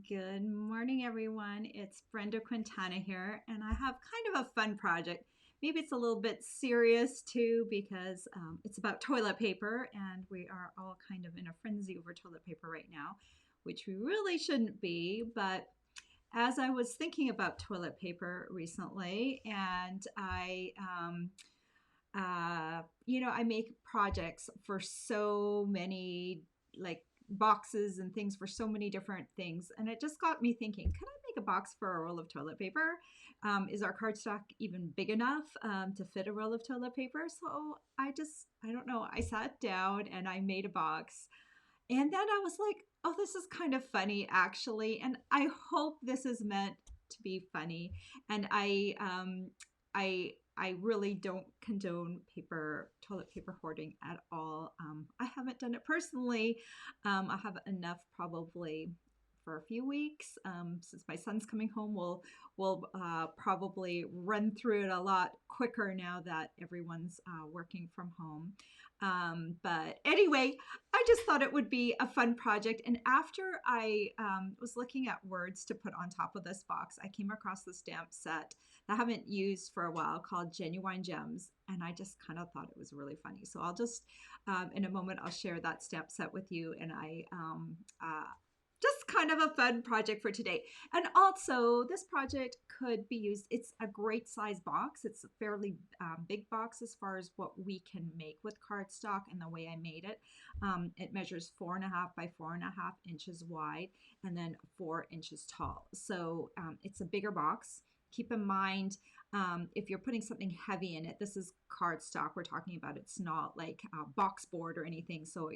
Good morning, everyone. It's Brenda Quintana here, and I have kind of a fun project. Maybe it's a little bit serious too, because it's about toilet paper, and we are all kind of in a frenzy over toilet paper right now, which we really shouldn't be. But as I was thinking about toilet paper recently, and I make projects for so many like boxes and things for so many different things. And it just got me thinking, could I make a box for a roll of toilet paper? Is our cardstock even big enough to fit a roll of toilet paper? So I don't know. I sat down and I made a box. And then I was like, oh, this is kind of funny actually. And I hope this is meant to be funny. And I really don't condone toilet paper hoarding at all. I haven't done it personally. I have enough probably for a few weeks. Since my son's coming home, we'll probably run through it a lot quicker now that everyone's working from home. But anyway, I just thought it would be a fun project. And after I was looking at words to put on top of this box, I came across the stamp set that I haven't used for a while called Genuine Gems. And I just kind of thought it was really funny. So I'll just, in a moment, I'll share that stamp set with you. And just kind of a fun project for today. And also, this project could be used. It's a great size box. It's a fairly big box as far as what we can make with cardstock and the way I made it. It measures 4.5 by 4.5 inches wide and then 4 inches tall. So it's a bigger box. Keep in mind, if you're putting something heavy in it, this is cardstock we're talking about. It's not like box board or anything. So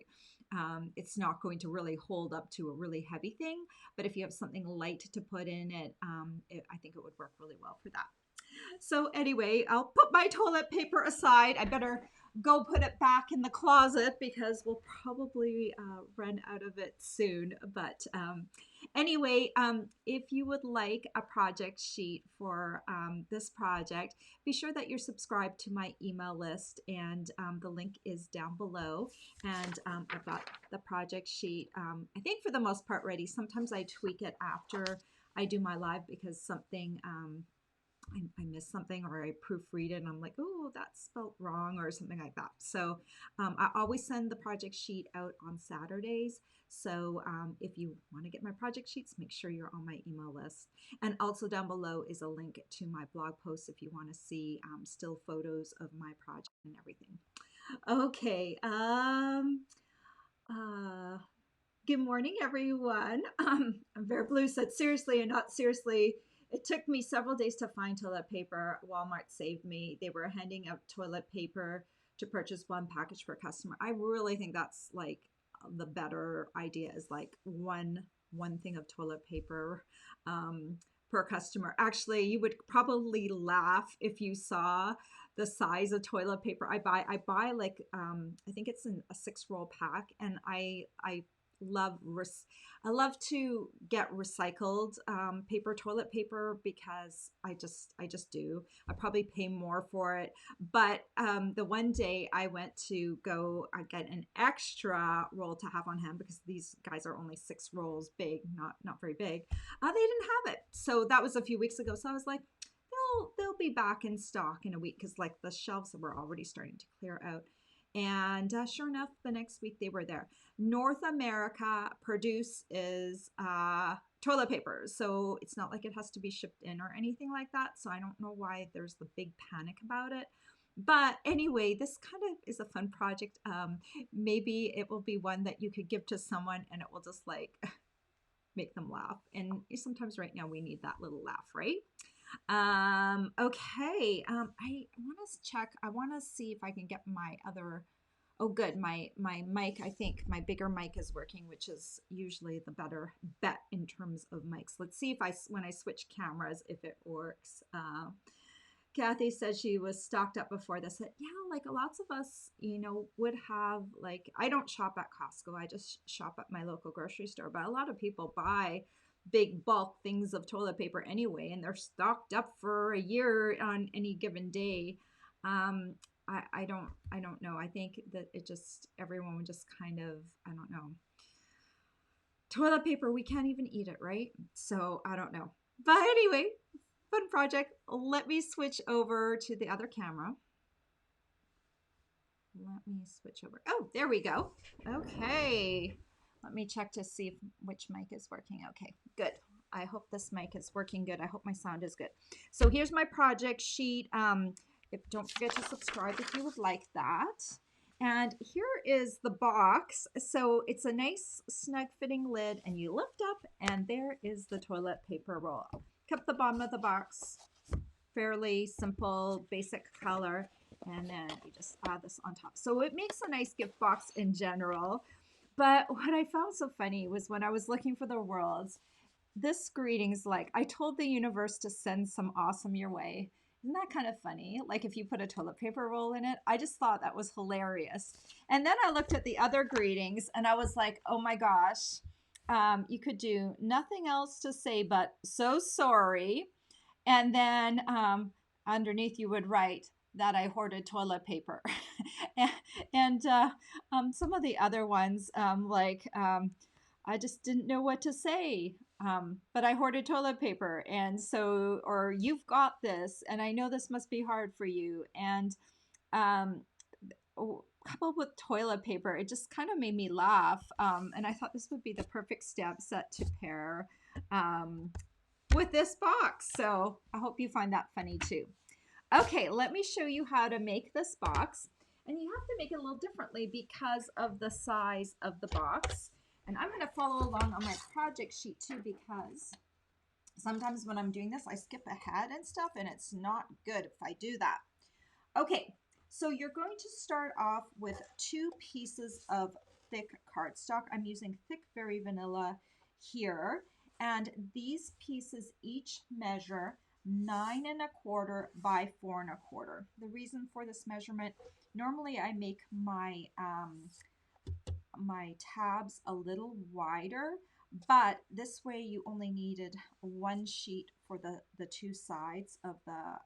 it's not going to really hold up to a really heavy thing. But if you have something light to put in it, I think it would work really well for that. So anyway, I'll put my toilet paper aside. I better go put it back in the closet because we'll probably run out of it soon. But anyway, if you would like a project sheet for this project, be sure that you're subscribed to my email list, and the link is down below. And I've got the project sheet, I think for the most part ready. Sometimes I tweak it after I do my live because something I miss something or I proofread it and I'm like, oh, that's spelt wrong or something like that. So I always send the project sheet out on Saturdays. So if you want to get my project sheets, make sure you're on my email list. And also down below is a link to my blog post if you want to see still photos of my project and everything. Okay. Uh, Good morning, everyone. Bear Blue said, seriously and not seriously. It took me several days to find toilet paper. Walmart saved me. They were handing out toilet paper to purchase one package per customer. I really think that's like the better idea is like one thing of toilet paper per customer. Actually, you would probably laugh if you saw the size of toilet paper I buy like I think it's in a 6 roll pack, and I love I love to get recycled toilet paper because I just do. I probably pay more for it, but the one day I went to go I get an extra roll to have on hand because these guys are only 6 rolls big, not very big. They didn't have it, so that was a few weeks ago. So I was like, they'll be back in stock in a week because like the shelves were already starting to clear out. And sure enough, the next week they were there. North America produce is toilet paper. So it's not like it has to be shipped in or anything like that. So I don't know why there's the big panic about it. But anyway, this kind of is a fun project. Maybe it will be one that you could give to someone and it will just like make them laugh. And sometimes right now we need that little laugh, right? Okay. I want to check. I want to see if I can get my other. Oh, good. My mic. I think my bigger mic is working, which is usually the better bet in terms of mics. Let's see if when I switch cameras, if it works. Kathy said she was stocked up before this. Yeah, like lots of us, would have like, I don't shop at Costco. I just shop at my local grocery store. But a lot of people buy big bulk things of toilet paper anyway, and they're stocked up for a year on any given day. I don't know. I think that everyone would just kind of, I don't know, toilet paper, we can't even eat it, right? So I don't know. But anyway, fun project. Let me switch over to the other camera. Let me switch over. Oh, there we go. Okay. Let me check to see if, which mic is working. Okay, good. I hope this mic is working good. I hope my sound is good. So here's my project sheet. Don't forget to subscribe if you would like that. And here is the box. So it's a nice snug fitting lid and you lift up and there is the toilet paper roll. Kept the bottom of the box fairly simple, basic color. And then you just add this on top. So it makes a nice gift box in general. But what I found so funny was when I was looking for the worlds, this greeting's like, I told the universe to send some awesome your way. Isn't that kind of funny? Like if you put a toilet paper roll in it, I just thought that was hilarious. And then I looked at the other greetings and I was like, oh my gosh, you could do nothing else to say but so sorry. And then underneath you would write that I hoarded toilet paper. and some of the other ones, I just didn't know what to say. But I hoarded toilet paper. And so, or you've got this, and I know this must be hard for you. And coupled with toilet paper, it just kind of made me laugh. And I thought this would be the perfect stamp set to pair with this box. So I hope you find that funny too. Okay, let me show you how to make this box. And you have to make it a little differently because of the size of the box. And I'm going to follow along on my project sheet too, because sometimes when I'm doing this, I skip ahead and stuff, and it's not good if I do that. Okay, so you're going to start off with 2 pieces of thick cardstock. I'm using thick Very Vanilla here. And these pieces each measure 9 1/4 by 4 1/4. The reason for this measurement, normally I make my my tabs a little wider, but this way you only needed 1 sheet for the 2 sides of the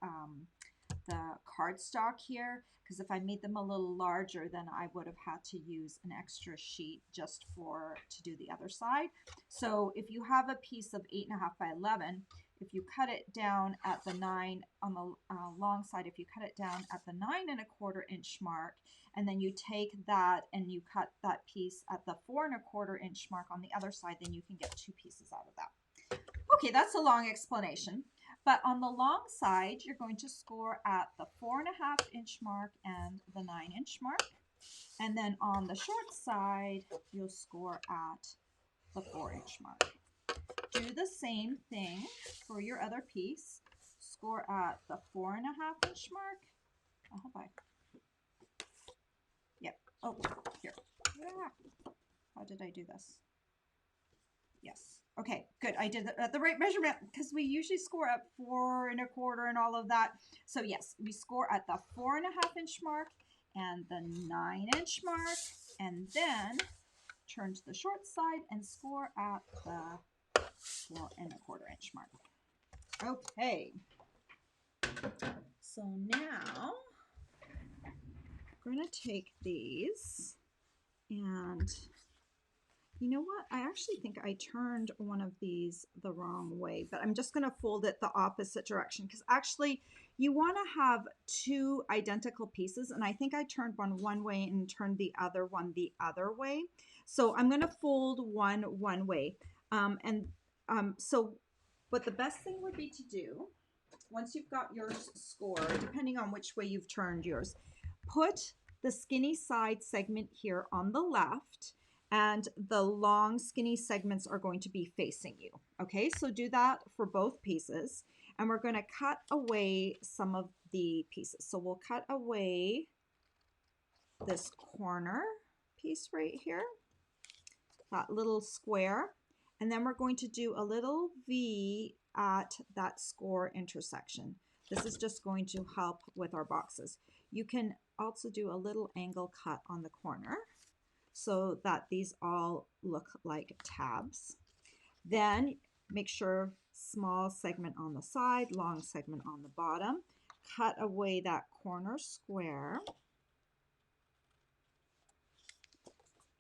cardstock here, because if I made them a little larger, then I would have had to use an extra sheet just to do the other side. So if you have a piece of 8 1/2 by 11, if you cut it down at the 9 on the long side, if you cut it down at the 9 1/4 inch mark, and then you take that and you cut that piece at the 4 1/4 inch mark on the other side, then you can get 2 pieces out of that. Okay, that's a long explanation. But on the long side, you're going to score at the 4 1/2 inch mark and the 9 inch mark. And then on the short side, you'll score at the 4 inch mark. Do the same thing for your other piece. Score at the 4 1/2 inch mark. I hope yep. Oh, here. Yeah. How did I do this? Yes. Okay, good. I did the right measurement because we usually score at 4 1/4 and all of that. So yes, we score at the 4 1/2 inch mark and the 9 inch mark, and then turn to the short side and score at the 4 1/4 inch mark. Okay. So now I'm going to take these, and you know what? I actually think I turned one of these the wrong way, but I'm just going to fold it the opposite direction, because actually you want to have 2 identical pieces, and I think I turned one way and turned the other one the other way. So I'm going to fold one way. But the best thing would be to do, once you've got yours scored, depending on which way you've turned yours, put the skinny side segment here on the left, and the long skinny segments are going to be facing you. Okay, so do that for both pieces, and we're going to cut away some of the pieces. So we'll cut away this corner piece right here, that little square, and then we're going to do a little V at that score intersection. This is just going to help with our boxes. You can also do a little angle cut on the corner so that these all look like tabs. Then make sure small segment on the side, long segment on the bottom. Cut away that corner square,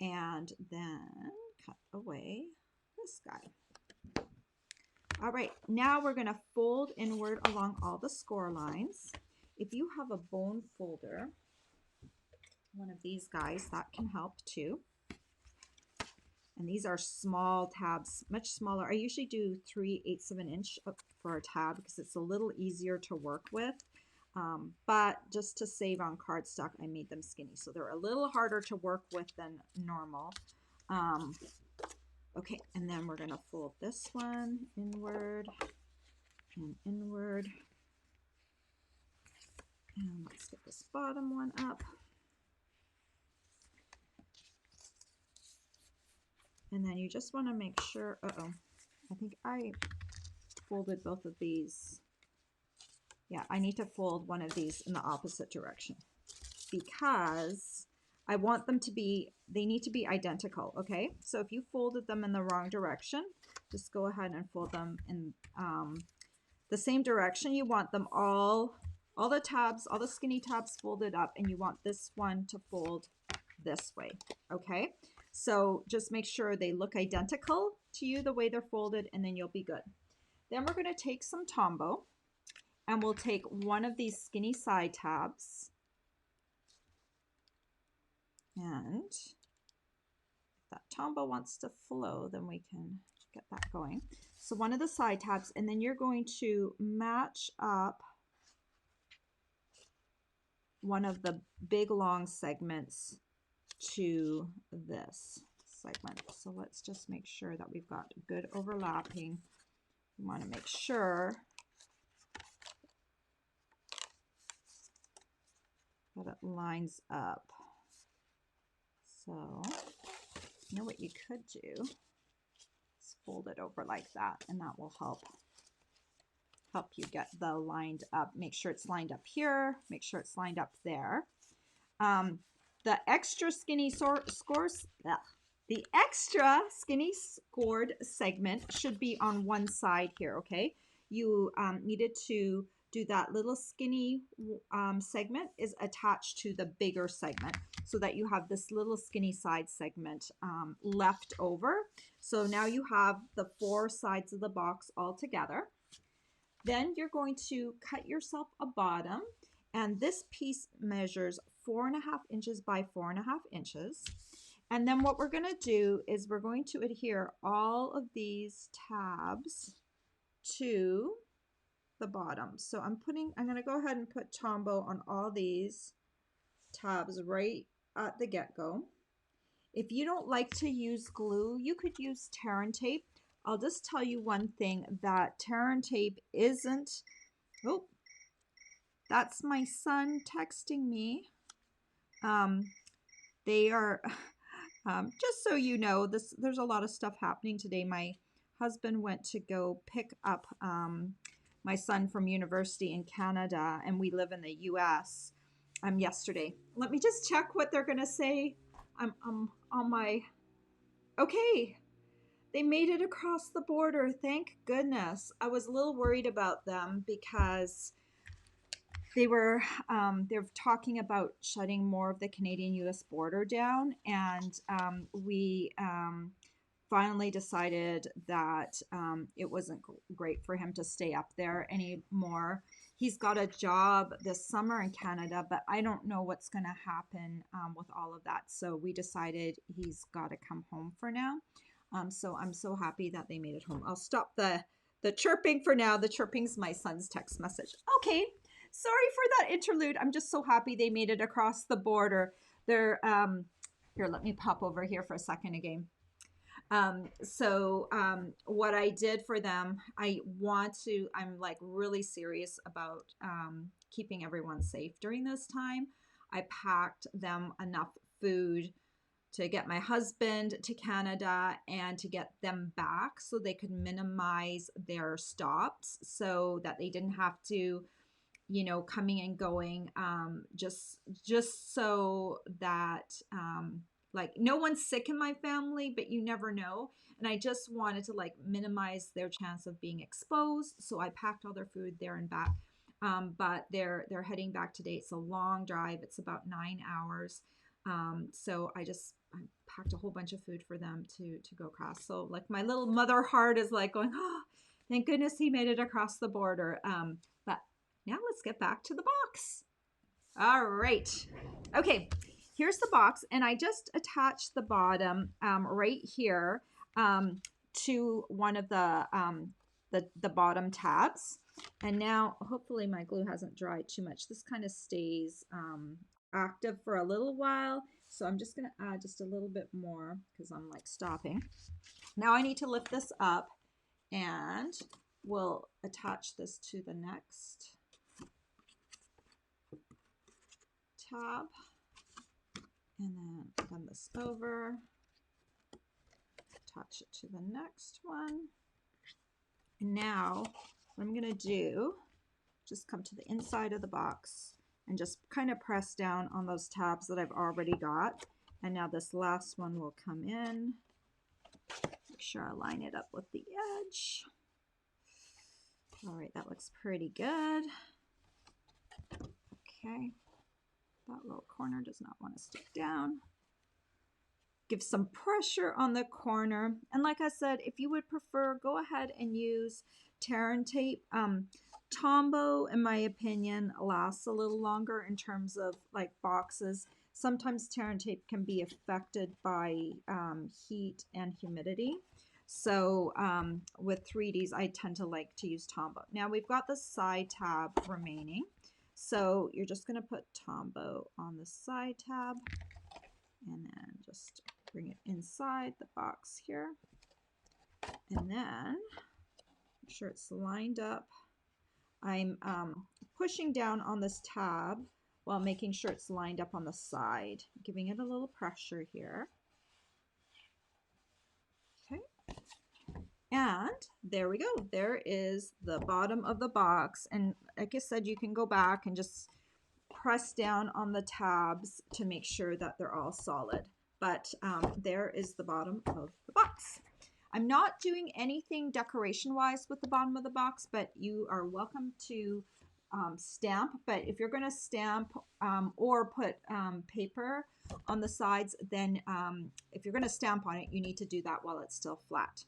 and then cut away this guy. All right, now we're going to fold inward along all the score lines. If you have a bone folder, one of these guys, that can help too. And these are small tabs, much smaller. I usually do 3/8 of an inch for a tab because it's a little easier to work with. But just to save on cardstock, I made them skinny. So they're a little harder to work with than normal. Okay, and then we're going to fold this one inward and inward. And let's get this bottom one up. And then you just want to make sure, I think I folded both of these. Yeah, I need to fold one of these in the opposite direction because I want them to be, they need to be identical, okay? So if you folded them in the wrong direction, just go ahead and fold them in the same direction. You want them all the tabs, all the skinny tabs folded up, and you want this one to fold this way, okay? So just make sure they look identical to you the way they're folded, and then you'll be good. Then we're going to take some Tombow, and we'll take one of these skinny side tabs, and if that Tombow wants to flow, then we can get that going. So one of the side tabs, and then you're going to match up one of the big long segments to this segment. So let's just make sure that we've got good overlapping. We want to make sure that it lines up. So you know what you could do is fold it over like that, and that will help you get the lined up. Make sure it's lined up here, make sure it's lined up there. The extra skinny the extra skinny scored segment should be on one side here, okay? You needed to do that little skinny segment is attached to the bigger segment so that you have this little skinny side segment left over. So now you have the 4 sides of the box all together. Then you're going to cut yourself a bottom, and this piece measures 4.5 inches by 4.5 inches. And then what we're going to do is we're going to adhere all of these tabs to the bottom. So I'm going to go ahead and put Tombow on all these tabs right at the get-go. If you don't like to use glue, you could use tear and tape. I'll just tell you one thing, that tear and tape isn't, oh, that's my son texting me. They are, just so you know, there's a lot of stuff happening today. My husband went to go pick up my son from university in Canada, and we live in the US yesterday. Let me just check what they're going to say. I'm on my, okay. They made it across the border. Thank goodness. I was a little worried about them because they're talking about shutting more of the Canadian-US border down, and we finally decided that it wasn't great for him to stay up there anymore. He's got a job this summer in Canada, but I don't know what's going to happen with all of that. So we decided he's got to come home for now. So I'm so happy that they made it home. I'll stop the chirping for now. The chirping's my son's text message. Okay, sorry for that interlude. I'm just so happy they made it across the border. They're here, let me pop over here for a second again. What I did for them, I'm like really serious about keeping everyone safe during this time. I packed them enough food to get my husband to Canada and to get them back so they could minimize their stops so that they didn't have to, you know, coming and going, just so that like no one's sick in my family, but you never know. And I just wanted to like minimize their chance of being exposed. So I packed all their food there and back. But they're heading back today. It's a long drive. It's about 9 hours. So I packed a whole bunch of food for them to go across. So like my little mother heart is like going, oh, thank goodness he made it across the border. But now let's get back to the box. All right. Okay, here's the box, and I just attached the bottom right here to one of the bottom tabs. And now hopefully my glue hasn't dried too much. This kind of stays active for a little while. So I'm just going to add just a little bit more because I'm like stopping. Now I need to lift this up, and we'll attach this to the next tab, and then bend this over, attach it to the next one. And now what I'm going to do, just come to the inside of the box and just kind of press down on those tabs that I've already got. And now this last one will come in. Make sure I line it up with the edge. All right, that looks pretty good. Okay, that little corner does not want to stick down. Give some pressure on the corner. And like I said, if you would prefer, go ahead and use tear and tape. Tombow, in my opinion, lasts a little longer in terms of like boxes. Sometimes tear and tape can be affected by heat and humidity. So with 3Ds, I tend to like to use Tombow. Now we've got the side tab remaining. So you're just going to put Tombow on the side tab and then just bring it inside the box here. And then make sure it's lined up. I'm pushing down on this tab while making sure it's lined up on the side, giving it a little pressure here. Okay. And there we go. There is the bottom of the box. And like I said, you can go back and just press down on the tabs to make sure that they're all solid. But there is the bottom of the box. I'm not doing anything decoration-wise with the bottom of the box, but you are welcome to stamp. But if you're going to stamp or put paper on the sides, then if you're going to stamp on it, you need to do that while it's still flat.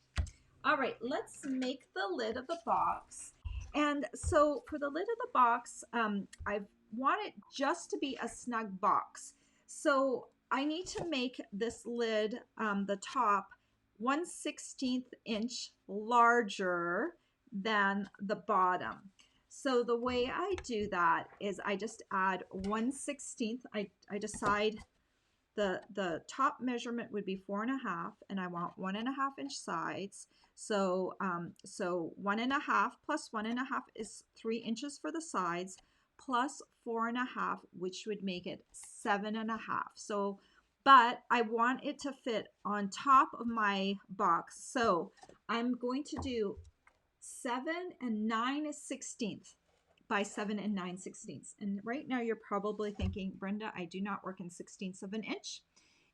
All right, let's make the lid of the box. And so for the lid of the box, I want it just to be a snug box. So I need to make this lid, the top, 1/16 inch larger than the bottom. So the way I do that is I just add 1/16. I decide the top measurement would be 4.5, and I want 1.5 inch sides. So so 1.5 plus 1.5 is 3 inches for the sides, plus 4.5, which would make it 7.5. So, but I want it to fit on top of my box. So I'm going to do 7 9/16 by 7 9/16. And right now you're probably thinking, Brenda, I do not work in 1/16 of an inch.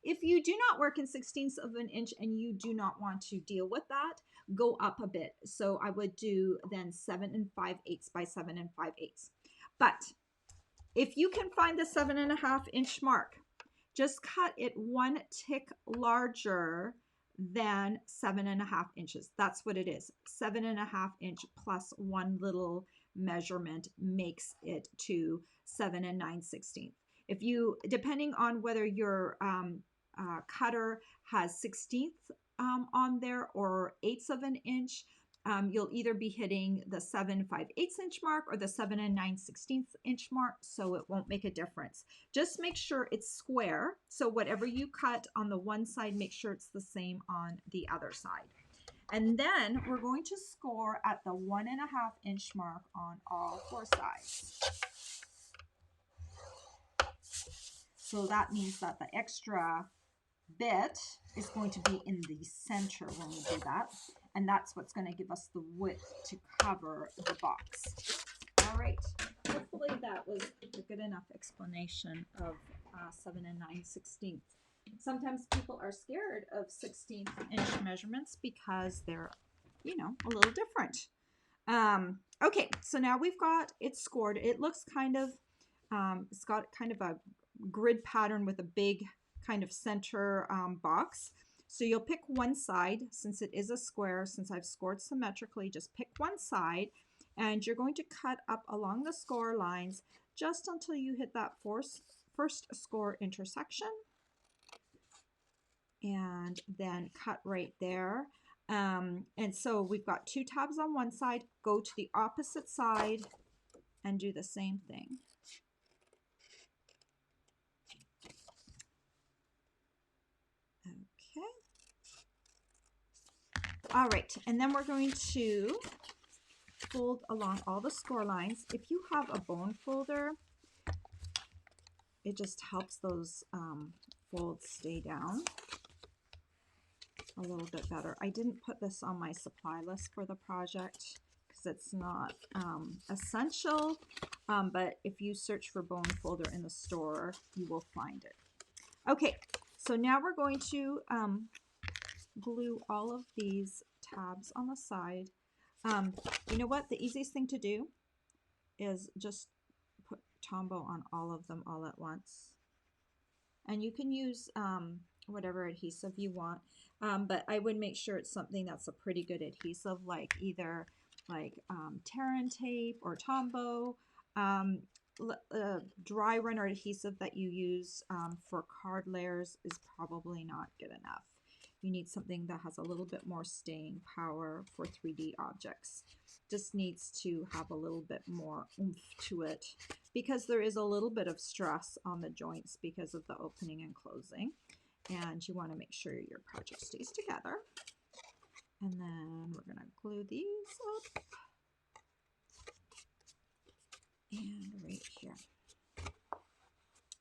If you do not work in 1/16 of an inch and you do not want to deal with that, go up a bit. So I would do then 7 5/8 by 7 5/8. But if you can find the 7.5 inch mark, just cut it one tick larger than 7.5 inches. That's what it is. 7.5 inch plus one little measurement makes it to 7 9/16. If you, depending on whether your cutter has 1/16 on there or 1/8 of an inch, you'll either be hitting the 7 5/8 inch mark or the 7 9/16 inch mark, so it won't make a difference. Just make sure it's square. So whatever you cut on the one side, make sure it's the same on the other side. And then we're going to score at the 1.5 inch mark on all 4 sides. So that means that the extra bit is going to be in the center when we do that. And that's what's going to give us the width to cover the box. All right. Hopefully that was a good enough explanation of 7 9/16. Sometimes people are scared of 1/16 inch measurements because they're, you know, a little different. Okay, so now we've got it scored. It looks kind of, it's got kind of a grid pattern with a big kind of center box. So you'll pick one side, since it is a square, since I've scored symmetrically, just pick one side, and you're going to cut up along the score lines just until you hit that first score intersection, and then cut right there. And so we've got 2 tabs on one side, go to the opposite side and do the same thing. Okay. All right, and then we're going to fold along all the score lines. If you have a bone folder, it just helps those folds stay down a little bit better. I didn't put this on my supply list for the project because it's not essential, but if you search for bone folder in the store, you will find it. Okay, so now we're going to glue all of these tabs on the side. You know what? The easiest thing to do is just put Tombow on all of them all at once. And you can use whatever adhesive you want, but I would make sure it's something that's a pretty good adhesive, like either like Terran tape or Tombow. Dry runner adhesive that you use for card layers is probably not good enough. You need something that has a little bit more staying power for 3D objects. Just needs to have a little bit more oomph to it because there is a little bit of stress on the joints because of the opening and closing. And you want to make sure your project stays together. And then we're going to glue these up. And right here.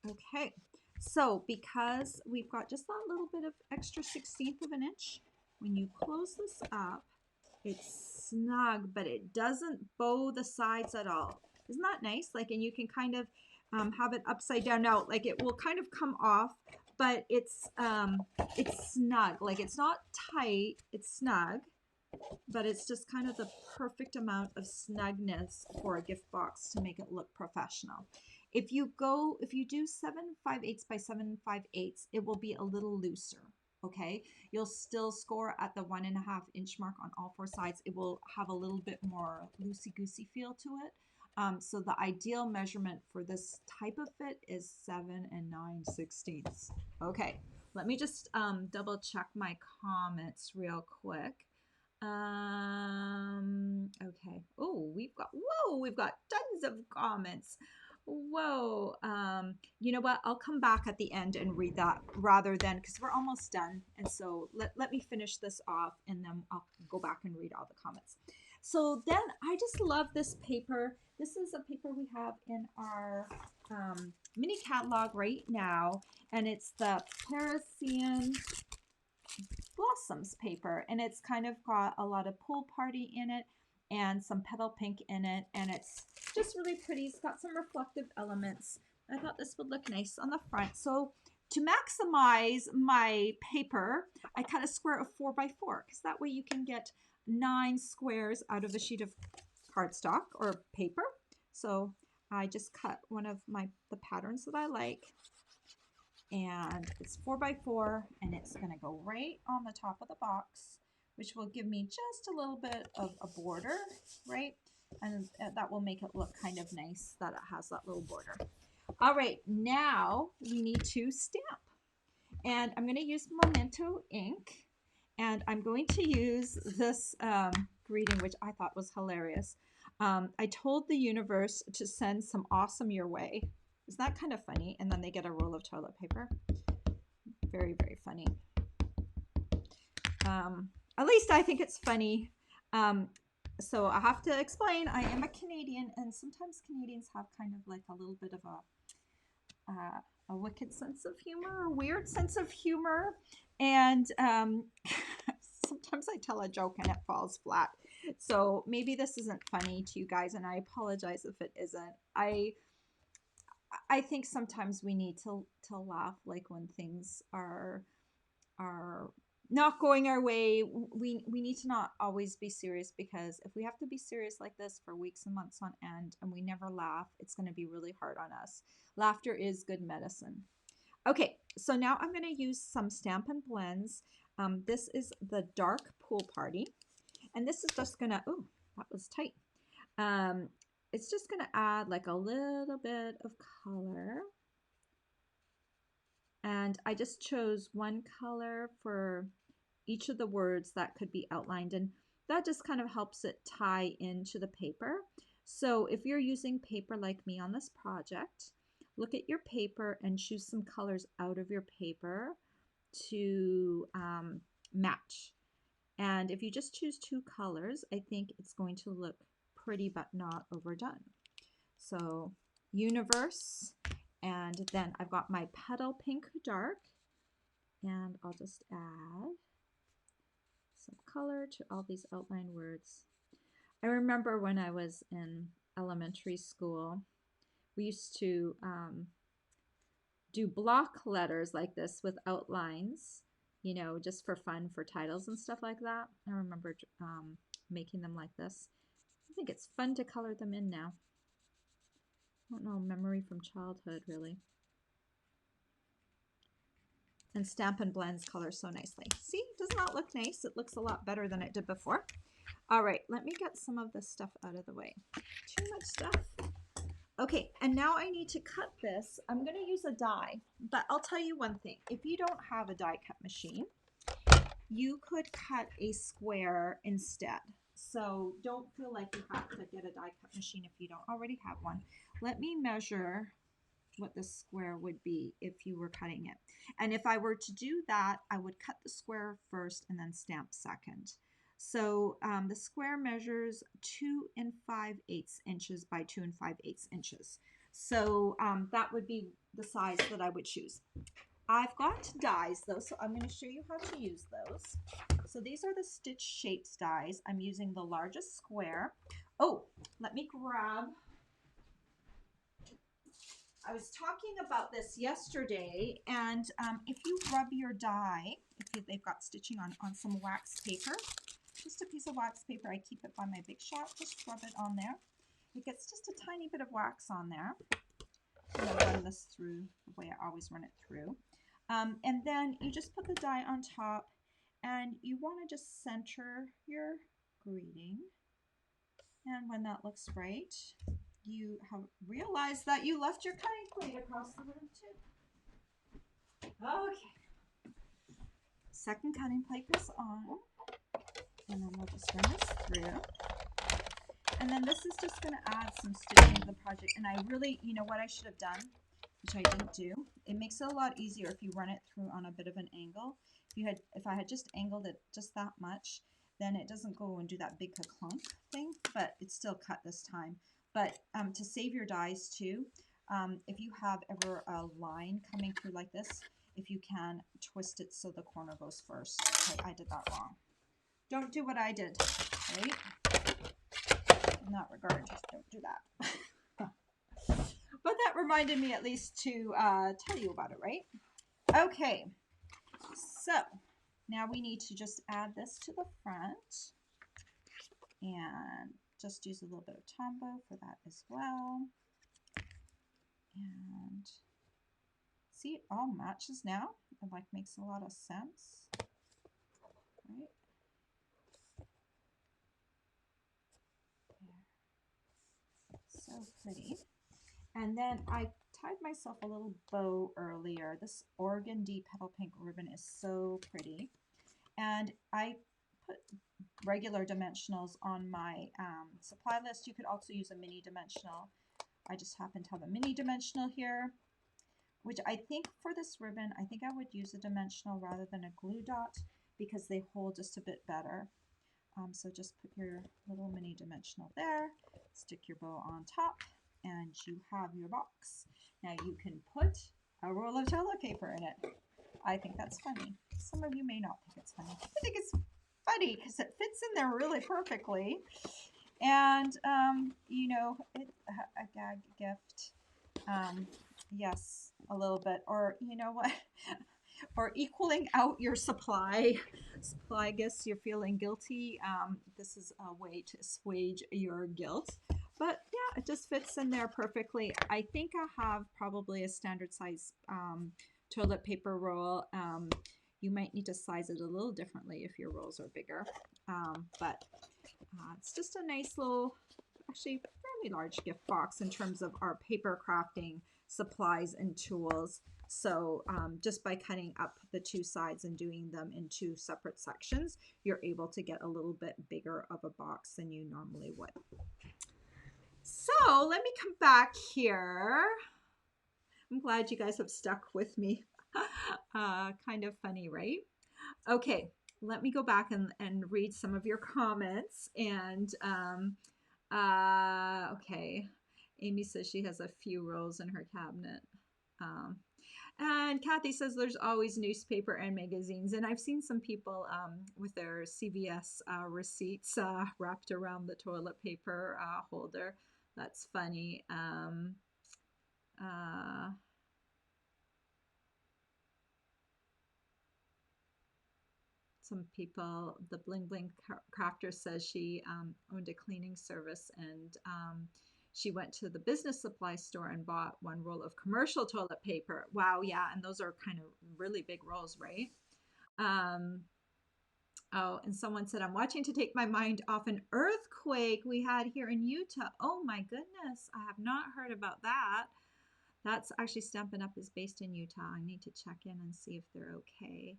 Okay. So because we've got just that little bit of extra 1/16 of an inch, when you close this up, it's snug, but it doesn't bow the sides at all. Isn't that nice? Like, and you can kind of have it upside down. Now, like it will kind of come off, but it's snug. Like it's not tight, it's snug, but it's just kind of the perfect amount of snugness for a gift box to make it look professional. If you do 7/5/8 by 7/5/8, it will be a little looser. Okay, you'll still score at the 1.5 inch mark on all 4 sides. It will have a little bit more loosey-goosey feel to it. So the ideal measurement for this type of fit is 7 9/16. Okay, let me just double check my comments real quick. Okay. Oh, we've got tons of comments. Whoa. You know what? I'll come back at the end and read that rather than, because we're almost done. And so let me finish this off and then I'll go back and read all the comments. So then I just love this paper. This is a paper we have in our mini catalog right now. And it's the Parisian Blossoms paper. And it's kind of got a lot of pool party in it and some petal pink in it, and it's just really pretty. It's got some reflective elements. I thought this would look nice on the front. So to maximize my paper, I cut a square of 4x4 because that way you can get 9 squares out of a sheet of cardstock or paper. So I just cut one of the patterns that I like, and it's 4x4, and it's going to go right on the top of the box, which will give me just a little bit of a border, right? And that will make it look kind of nice that it has that little border. All right, now we need to stamp. And I'm going to use Memento ink, and I'm going to use this greeting, which I thought was hilarious. I told the universe to send some awesome your way. Isn't that kind of funny? And then they get a roll of toilet paper. Very, very funny. At least I think it's funny. So I have to explain, I am a Canadian, and sometimes Canadians have kind of like a little bit of a wicked sense of humor, a weird sense of humor. And sometimes I tell a joke and it falls flat. So maybe this isn't funny to you guys, and I apologize if it isn't. I think sometimes we need to laugh, like when things are not going our way. We need to not always be serious, because if we have to be serious like this for weeks and months on end and we never laugh, it's going to be really hard on us. Laughter is good medicine. Okay, So now I'm going to use some Stampin' Blends. This is the Dark Pool Party. And this is just going to, oh, that was tight. It's just going to add like a little bit of color. And I just chose one color for each of the words that could be outlined. And that just kind of helps it tie into the paper. So if you're using paper like me on this project, look at your paper and choose some colors out of your paper to match. And if you just choose two colors, I think it's going to look pretty but not overdone. So Universe, and then I've got my Petal Pink Dark, and I'll just add some color to all these outline words. I remember when I was in elementary school, we used to do block letters like this with outlines, you know, just for fun, for titles and stuff like that. I remember making them like this. I think it's fun to color them in now. I don't know, memory from childhood, really. And Stampin' Blends color so nicely. See, doesn't that look nice? It looks a lot better than it did before. All right, let me get some of this stuff out of the way. Too much stuff. Okay, and now I need to cut this. I'm going to use a die, but I'll tell you one thing. If you don't have a die cut machine, you could cut a square instead. So don't feel like you have to get a die cut machine if you don't already have one. Let me measure what the square would be if you were cutting it. And if I were to do that, I would cut the square first and then stamp second. So the square measures 2 5/8 inches by 2 5/8 inches. So that would be the size that I would choose. I've got dies though, so I'm going to show you how to use those. So these are the Stitch Shapes dies. I'm using the largest square. Oh, let me grab. I was talking about this yesterday, and if you rub your die, if they've got stitching on some wax paper, just a piece of wax paper, I keep it by my Big Shot, just rub it on there. It gets just a tiny bit of wax on there. I'm going to run this through the way I always run it through. And then you just put the die on top, and you want to just center your greeting. And when that looks right, you have realized that you left your cutting plate across the room too. Okay. Second cutting plate goes on. And then we'll just run this through. And then this is just going to add some stitching to the project. And I really, you know what I should have done, which I didn't do. It makes it a lot easier if you run it through on a bit of an angle. If I had just angled it just that much, then it doesn't go and do that big clunk thing, but it's still cut this time. But to save your dies too, if you have ever a line coming through like this, if you can twist it so the corner goes first. Okay, I did that wrong. Don't do what I did, right? In that regard, just don't do that. But that reminded me at least to tell you about it, right? Okay, so now we need to just add this to the front and just use a little bit of Tombow for that as well. And see, it all matches now. It like makes a lot of sense, right? There. So pretty. And then I tied myself a little bow earlier. This organdy petal pink ribbon is so pretty. And I put regular dimensionals on my supply list. You could also use a mini dimensional. I just happen to have a mini dimensional here, which I think for this ribbon, I think I would use a dimensional rather than a glue dot because they hold just a bit better. So just put your little mini dimensional there, stick your bow on top, and you have your box. Now you can put a roll of toilet paper in it. I think that's funny. Some of you may not think it's funny. I think it's funny because it fits in there really perfectly. And, you know, a gag gift. Yes, a little bit. Or, you know what? Or equaling out your supply gifts. You're feeling guilty. This is a way to assuage your guilt. But yeah, it just fits in there perfectly. I think I have probably a standard size toilet paper roll. You might need to size it a little differently if your rolls are bigger. But it's just a nice little, actually fairly large gift box in terms of our paper crafting supplies and tools. So just by cutting up the two sides and doing them in two separate sections, you're able to get a little bit bigger of a box than you normally would. So let me come back here. I'm glad you guys have stuck with me. Kind of funny, right? Okay, let me go back and read some of your comments. And okay, Amy says she has a few rolls in her cabinet. And Kathy says there's always newspaper and magazines. And I've seen some people with their CVS receipts wrapped around the toilet paper holder. That's funny. Some people, the Bling Bling Crafter says she owned a cleaning service, and she went to the business supply store and bought one roll of commercial toilet paper. Wow, yeah, and those are kind of really big rolls, right? Um, oh, and someone said, I'm watching to take my mind off an earthquake we had here in Utah. Oh my goodness, I have not heard about that. That's actually Stampin' Up is based in Utah. I need to check in and see if they're okay.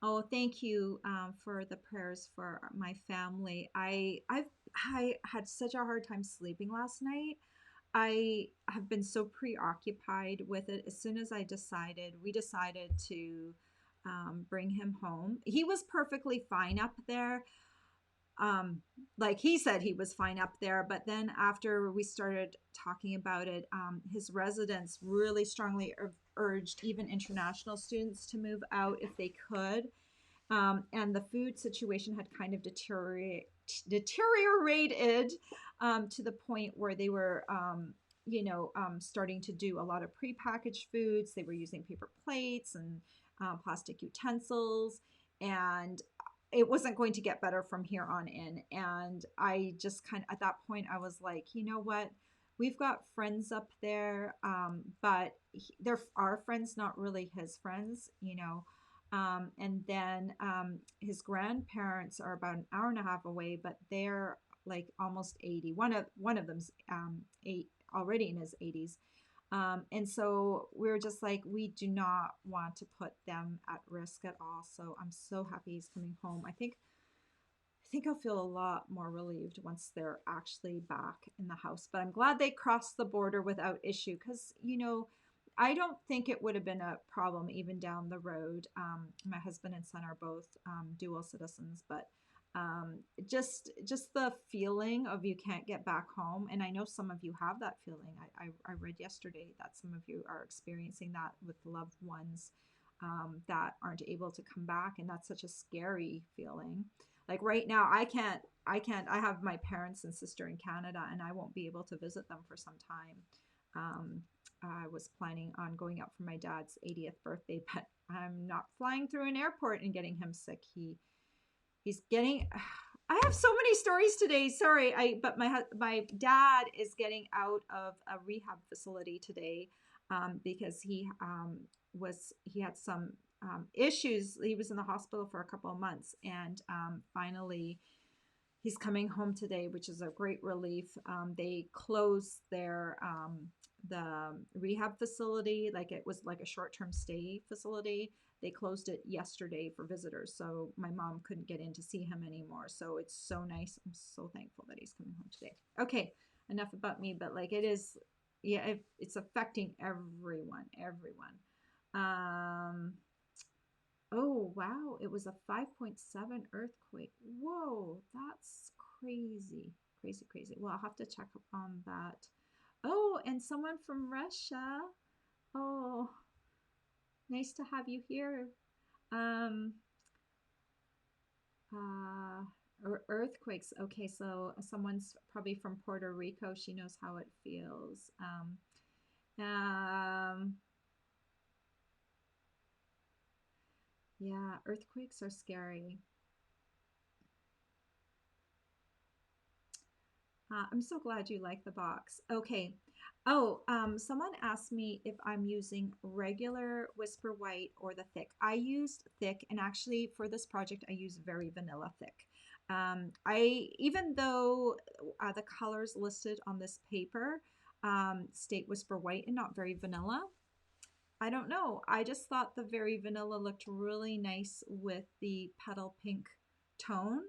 Oh, thank you for the prayers for my family. I had such a hard time sleeping last night. I have been so preoccupied with it. As soon as we decided to bring him home. He was perfectly fine up there. Like he said he was fine up there, but then after we started talking about it, his residents really strongly urged even international students to move out if they could. And the food situation had kind of deteriorated to the point where they were, starting to do a lot of prepackaged foods. They were using paper plates and plastic utensils, and it wasn't going to get better from here on in. And I just kind of, at that point, I was like, you know what? We've got friends up there, but they're our friends, not really his friends, you know. And then his grandparents are about an hour and a half away, but they're like almost 80. One of them's already in his 80s. And so we're just like, we do not want to put them at risk at all. So I'm so happy he's coming home. I think I'll feel a lot more relieved once they're actually back in the house. But I'm glad they crossed the border without issue, because, you know, I don't think it would have been a problem even down the road. My husband and son are both dual citizens, but just the feeling of you can't get back home. And I know some of you have that feeling. I read yesterday that some of you are experiencing that with loved ones that aren't able to come back, and that's such a scary feeling. Like right now, I have my parents and sister in Canada, and I won't be able to visit them for some time. I was planning on going out for my dad's 80th birthday, but I'm not flying through an airport and getting him sick. He's getting. I have so many stories today. Sorry, but my dad is getting out of a rehab facility today because he had some issues. He was in the hospital for a couple of months, and finally he's coming home today, which is a great relief. They closed the rehab facility, like it was like a short-term stay facility. They closed it yesterday for visitors, so my mom couldn't get in to see him anymore. So it's so nice. I'm so thankful that he's coming home today. Okay, enough about me, but like it is, yeah, it's affecting everyone. Oh wow, it was a 5.7 earthquake. Whoa, that's crazy, crazy, crazy. Well, I'll have to check up on that. Oh, and someone from Russia. Oh, nice to have you here. Um, uh, Earthquakes. Okay, so someone's probably from Puerto Rico. She knows how it feels. Yeah, earthquakes are scary. I'm so glad you like the box. Okay, Oh, someone asked me if I'm using regular Whisper White or the thick. I used thick, and actually for this project, I use very vanilla thick. I even though the colors listed on this paper state Whisper White and not very vanilla, I don't know. I just thought the very vanilla looked really nice with the petal pink tone.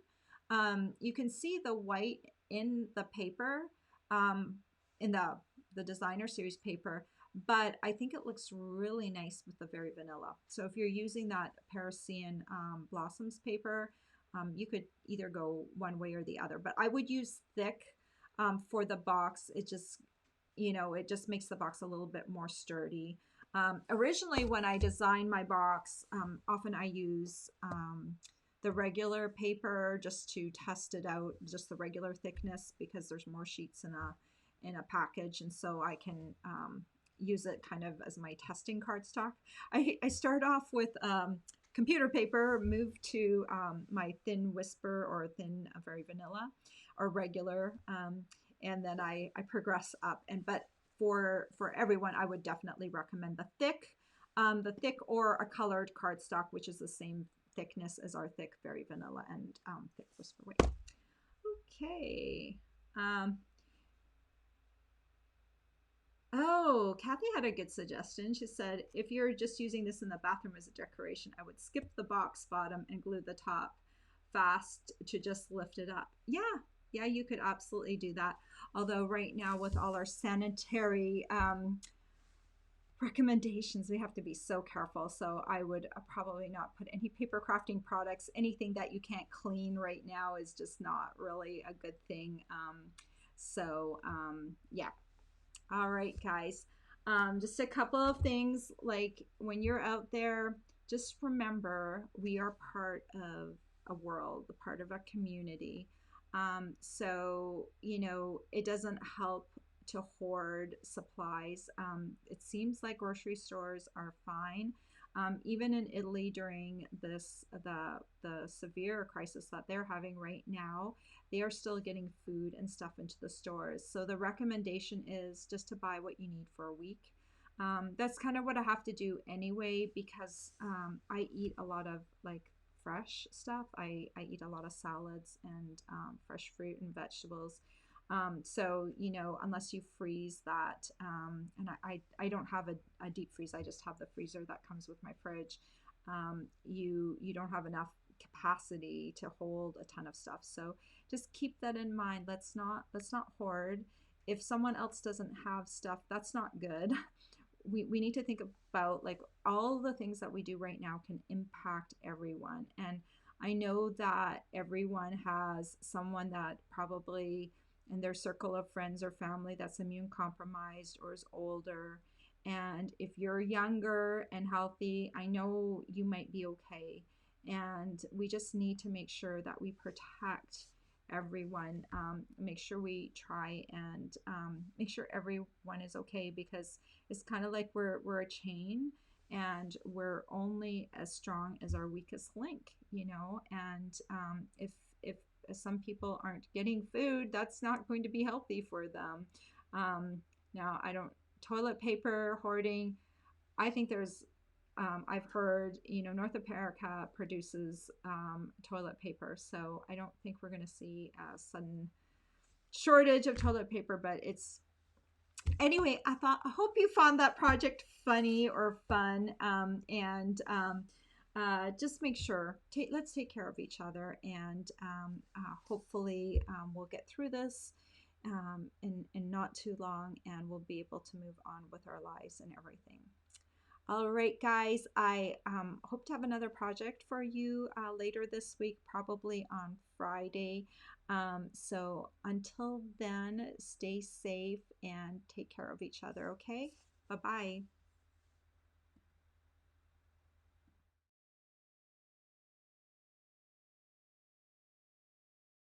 You can see the white in the paper, um, in the designer series paper, but I think it looks really nice with the very vanilla. So if you're using that Parisian Blossoms paper, you could either go one way or the other. But I would use thick for the box. It just, it just makes the box a little bit more sturdy. Originally, when I design my box, often I use the regular paper just to test it out, just the regular thickness, because there's more sheets in a package, and so I can use it kind of as my testing cardstock. I start off with computer paper, move to my thin Whisper or thin very vanilla or regular, and then I progress up. And but for everyone, I would definitely recommend the thick or a colored cardstock, which is the same thickness as our thick very vanilla and thick Whisper White. Okay. Um, oh, Kathy had a good suggestion. She said, if you're just using this in the bathroom as a decoration, I would skip the box bottom and glue the top fast to just lift it up. Yeah, yeah, you could absolutely do that. Although right now with all our sanitary recommendations, we have to be so careful. So I would probably not put any paper crafting products. Anything that you can't clean right now is just not really a good thing. Yeah. All right, guys. Just a couple of things, like when you're out there, just remember we are part of a world, a part of a community. It doesn't help to hoard supplies. It seems like grocery stores are fine. Even in Italy during the severe crisis that they're having right now, they are still getting food and stuff into the stores. So the recommendation is just to buy what you need for a week. That's kind of what I have to do anyway, because I eat a lot of like fresh stuff. I eat a lot of salads and fresh fruit and vegetables. Unless you freeze that, and I don't have a deep freeze, I just have the freezer that comes with my fridge. You don't have enough capacity to hold a ton of stuff. So just keep that in mind. Let's not hoard. If someone else doesn't have stuff, that's not good. We need to think about like all the things that we do right now can impact everyone. And I know that everyone has someone that probably in their circle of friends or family that's immune compromised or is older. And if you're younger and healthy, I know you might be okay. And we just need to make sure that we protect everyone, make sure we try and make sure everyone is okay, because it's kind of like we're a chain, and we're only as strong as our weakest link. And if some people aren't getting food, that's not going to be healthy for them. Now, I don't toilet paper hoarding. I think I've heard, North America produces toilet paper, so I don't think we're going to see a sudden shortage of toilet paper, but it's anyway. I hope you found that project funny or fun, and just make sure let's take care of each other, and hopefully we'll get through this in not too long, and we'll be able to move on with our lives and everything. All right, guys, I hope to have another project for you later this week, probably on Friday. So until then, stay safe and take care of each other, okay? Bye-bye.